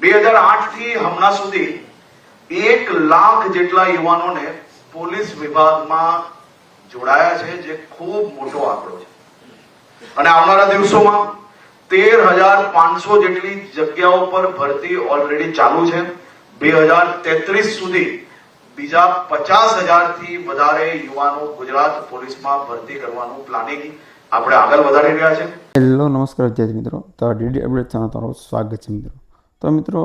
2008 થી હમણાં સુધી 1 લાખ જેટલા યુવાનોને પોલીસ વિભાગમાં જોડાયા છે, જે ખૂબ મોટો આંકડો છે. અને આવનારા દિવસોમાં 13,500 જેટલી જગ્યાઓ પર ભરતી ઓલરેડી ચાલુ છે. 2033 સુધી બીજા 50,000 થી વધારે યુવાનો ગુજરાત પોલીસમાં ભરતી કરવાનું પ્લાનિંગ આપણે આગળ વધારી રહ્યા છે. હેલો, નમસ્કાર વિદ્યાર્થી મિત્રો. તો ડીડી અપડેટ ચેનલ તમારું સ્વાગત છે મિત્રો. તો મિત્રો,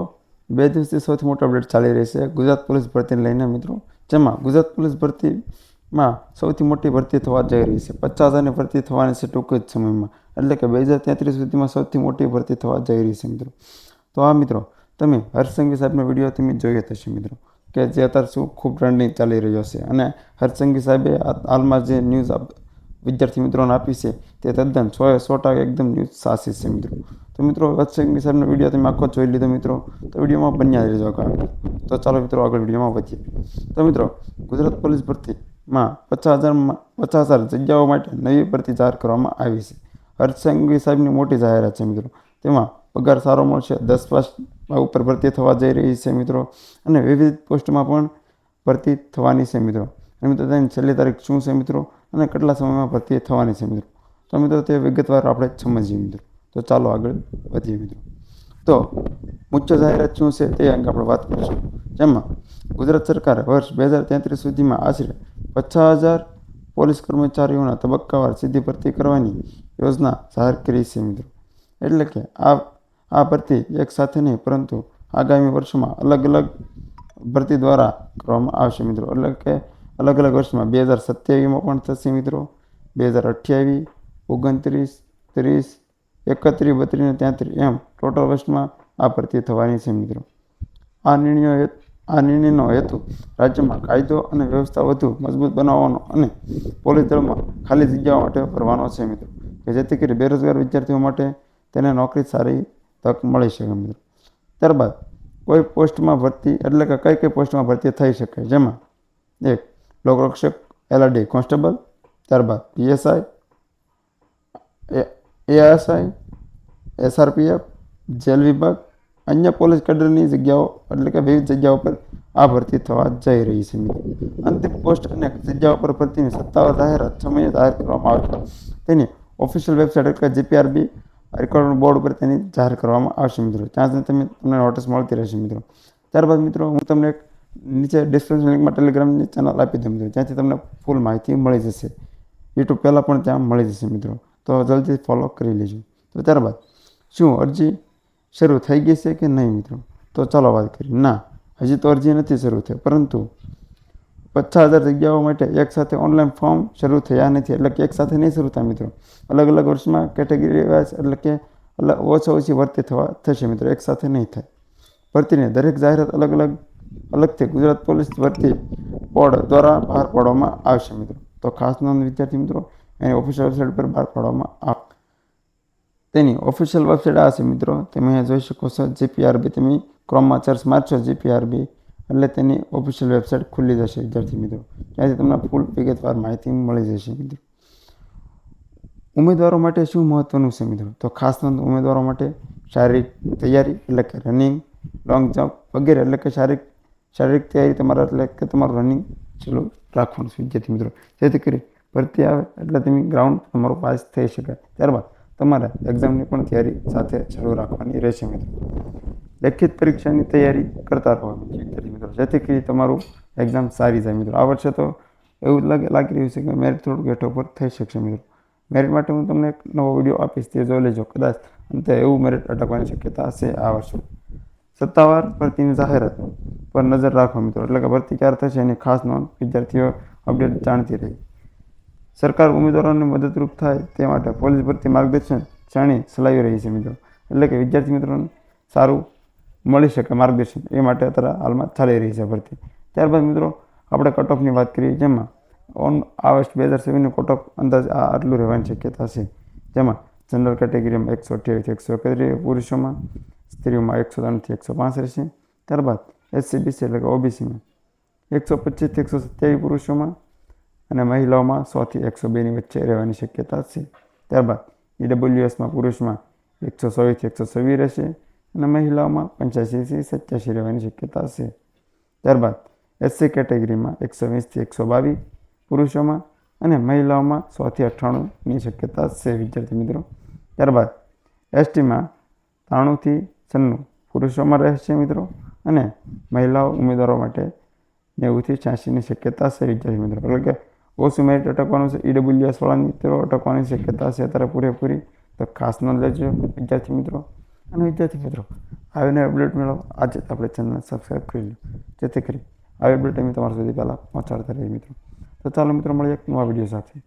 2 દિવસથી સૌથી મોટો અપડેટ ચાલી રહી છે ગુજરાત પોલીસ ભરતીને લઈને મિત્રો, જેમાં ગુજરાત પોલીસ ભરતીમાં સૌથી મોટી ભરતી થવા જઈ રહી છે. 50,000ની ભરતી થવાની છે ટૂંક જ સમયમાં, એટલે કે 2033 સુધીમાં સૌથી મોટી ભરતી થવા જઈ રહી છે મિત્રો. તો આ મિત્રો, તમે હર્ષ સંઘવી સાહેબનો વિડીયો તમે જોયો થશે મિત્રો, કે જે અત્યારે શું ખૂબ ટ્રેન્ડિંગ ચાલી રહ્યો છે. અને હર્ષ સંઘવી સાહેબે હાલમાં જે ન્યૂઝ વિદ્યાર્થી મિત્રોને આપી છે તે તદ્દન 100% એકદમ ન્યૂઝ સાચી છે મિત્રો. તો મિત્રો, હર્ષ સંઘવી સાહેબનો વિડીયો તમે આખો જોઈ લીધો મિત્રો, તો વિડીયોમાં બન્યા રહેજો આગળ. તો ચાલો મિત્રો, આગળ વિડીયોમાં વધીએ. તો મિત્રો, ગુજરાત પોલીસ ભરતીમાં 50,000 જગ્યાઓ માટે નવી ભરતી જાહેર કરવામાં આવી છે. હર્ષ સંઘવી સાહેબની મોટી જાહેરાત છે મિત્રો. તેમાં પગાર સારો મળશે, 10 પાસ ઉપર ભરતી થવા જઈ રહી છે મિત્રો, અને વિવિધ પોસ્ટમાં પણ ભરતી થવાની છે મિત્રો. અને મિત્રો, તેની છેલ્લી તારીખ શું છે મિત્રો, અને કેટલા સમયમાં ભરતી થવાની છે મિત્રો. તો મિત્રો, તે વિગતવાર આપણે સમજીએ મિત્રો. તો ચાલો આગળ વધીએ મિત્રો. તો મુખ્ય જાહેરાત શું છે તે અંગે આપણે વાત કરીશું. જેમાં ગુજરાત સરકારે વર્ષ 2033 સુધીમાં આશરે 50,000 પોલીસ કર્મચારીઓના તબક્કાવાર સીધી ભરતી કરવાની યોજના જાહેર કરી છે મિત્રો. એટલે કે આ ભરતી એક સાથે નહીં, પરંતુ આગામી વર્ષોમાં અલગ અલગ ભરતી દ્વારા કરવામાં આવશે મિત્રો. એટલે કે અલગ અલગ વર્ષમાં 2027માં પણ થશે મિત્રો, 2028, 29, 30, 31, 32 અને 33 એમ ટોટલ વર્ષમાં આ ભરતી થવાની છે મિત્રો. આ નિર્ણયનો હેતુ રાજ્યમાં કાયદો અને વ્યવસ્થા વધુ મજબૂત બનાવવાનો અને પોલીસ દળમાં ખાલી જગ્યાઓ માટે ભરવાનો છે મિત્રો, કે જેથી કરી બેરોજગાર વિદ્યાર્થીઓ માટે તેને નોકરી સારી તક મળી શકે મિત્રો. ત્યારબાદ કોઈ પોસ્ટમાં ભરતી, એટલે કે કઈ પોસ્ટમાં ભરતી થઈ શકે, જેમાં 1 લોકરક્ષક LRD કોન્સ્ટેબલ, ત્યારબાદ PSI, ASI, SRPF, જેલ વિભાગ, અન્ય પોલીસ કેડરની જગ્યાઓ, એટલે કે વિવિધ જગ્યાઓ પર આ ભરતી થવા જઈ રહી છે મિત્રો. અંતિમ પોસ્ટ અને જગ્યાઓ પર ભરતીની સત્તાવાર જાહેરાત સમયે જાહેર કરવામાં આવશે. તેની ઓફિશિયલ વેબસાઇટ, એટલે કે GPRB રિક્રુટમેન્ટ બોર્ડ ઉપર તેની જાહેર કરવામાં આવશે મિત્રો. ત્યાં તમને નોટિસ મળતી રહેશે મિત્રો. ત્યારબાદ મિત્રો, હું તમને એક નીચે ડિસ્ક્રિપ્શન લિંકમાં ટેલિગ્રામની ચેનલ આપી દઉં મિત્રો, જ્યાંથી તમને ફૂલ માહિતી મળી જશે. યુટ્યુબ પહેલાં પણ ત્યાં મળી જશે મિત્રો, તો જલ્દી ફોલો કરી લેજો. તો ત્યારબાદ શું અરજી શરૂ થઈ ગઈ છે કે નહીં મિત્રો? તો ચાલો વાત કરીએ. ના, હજી તો અરજી નથી શરૂ થઈ, પરંતુ 50,000 જગ્યાઓ માટે એકસાથે ઓનલાઈન ફોર્મ શરૂ થયા નથી, એટલે કે એકસાથે નહીં શરૂ થાય મિત્રો. અલગ અલગ વર્ષમાં કેટેગરી વાઇઝ, એટલે કે ઓછી ભરતી થશે મિત્રો, એકસાથે નહીં થાય. ભરતીની દરેક જાહેરાત અલગથી ગુજરાત પોલીસ ભરતી બોર્ડ દ્વારા બહાર પાડવામાં આવશે મિત્રો. તો ખાસ નોંધ વિદ્યાર્થી મિત્રો, એની ઓફિશિયલ વેબસાઇટ પર બહાર પાડવામાં આવશે. તેની ઓફિશિયલ વેબસાઇટ આ છે મિત્રો, તમે અહીંયા જોઈ શકો છો. GPRB, તમે ક્રોમમાં સર્ચ મારશો GPRB, એટલે તેની ઓફિશિયલ વેબસાઇટ ખુલ્લી જશે વિદ્યાર્થી મિત્રો. ત્યાંથી તમને ફૂલ વિગતવાર માહિતી મળી જશે મિત્રો. ઉમેદવારો માટે શું મહત્વનું છે મિત્રો? તો ખાસ નોંધ, ઉમેદવારો માટે શારીરિક તૈયારી, એટલે કે રનિંગ, લોંગ જમ્પ વગેરે, એટલે કે શારીરિક તૈયારી તમારા, એટલે કે તમારું રનિંગ ચાલુ રાખવાનું છે વિદ્યાર્થી મિત્રો, જેથી કરી ભરતી આવે એટલે તમે ગ્રાઉન્ડ તમારું પાસ થઈ શકાય. ત્યારબાદ તમારે એક્ઝામની પણ તૈયારી સાથે શરૂ રાખવાની રહેશે મિત્રો. લેખિત પરીક્ષાની તૈયારી કરતા રહો વિદ્યાર્થી મિત્રો, જેથી કરી તમારું એક્ઝામ સારી જાય મિત્રો. આ વર્ષે તો એવું લાગી રહ્યું છે કે મેરિટ થોડુંક હેઠો પર થઈ શકશે મિત્રો. મેરિટ માટે હું તમને એક નવો વિડીયો આપીશ, તે જોઈ લેજો. કદાચ અંતે એવું મેરિટ અટકવાની શક્યતા હશે આ વર્ષે. સત્તાવાર ભરતીની જાહેરાત પર નજર રાખો મિત્રો, એટલે કે ભરતી ક્યારે થશે એની ખાસ નોંધ વિદ્યાર્થીઓ અપડેટ જાણતી રહી. સરકાર ઉમેદવારોને મદદરૂપ થાય તે માટે પોલીસ ભરતી માર્ગદર્શન શ્રેણી ચલાવી રહી છે મિત્રો, એટલે કે વિદ્યાર્થી મિત્રોને સારું મળી શકે માર્ગદર્શન, એ માટે અત્યારે હાલમાં ચાલી રહી છે ભરતી. ત્યારબાદ મિત્રો, આપણે કટ ઓફની વાત કરીએ, જેમાં આ વર્ષ 2027ની કટ ઓફ અંદાજ આટલું રહેવાની શક્યતા છે. જેમાં જનરલ કેટેગરીમાં 128 થી 131 પુરુષોમાં, સ્ત્રીઓમાં 103 થી 105 રહેશે. ત્યારબાદ SCBC, એટલે કે OBCમાં 125 થી 127 પુરુષોમાં, અને મહિલાઓમાં 100 થી 102ની વચ્ચે રહેવાની શક્યતા છે. ત્યારબાદ EWSમાં પુરુષમાં 124 થી 126 રહેશે, અને મહિલાઓમાં 85થી 87 રહેવાની શક્યતા છે. ત્યારબાદ SC કેટેગરીમાં 120થી 122 પુરુષોમાં અને મહિલાઓમાં 100થી 98ની શક્યતા છે વિદ્યાર્થી મિત્રો. ત્યારબાદ STમાં 93થી 96 પુરુષોમાં રહેશે મિત્રો અને મહિલાઓ ઉમેદવારો માટે 90થી 86ની શક્યતા છે વિદ્યાર્થી મિત્રો. એટલે કે ઓછું મેરિટ અટકવાનું છે. EWS વાળા મિત્રો અટકવાની શક્યતા છે અત્યારે પૂરેપૂરી, તો ખાસ નોંધ લેજો વિદ્યાર્થી મિત્રો. અને વિદ્યાર્થી મિત્રો, આવીને અપડેટ મેળવો આજે આપણે ચેનલને સબસ્ક્રાઈબ કરી લો, જેથી કરી આવી અપડેટ અમે તમારા સુધી પહેલાં પહોંચાડતા રહીએ મિત્રો. તો ચાલો મિત્રો મળીએ એક નવા વિડીયો સાથે.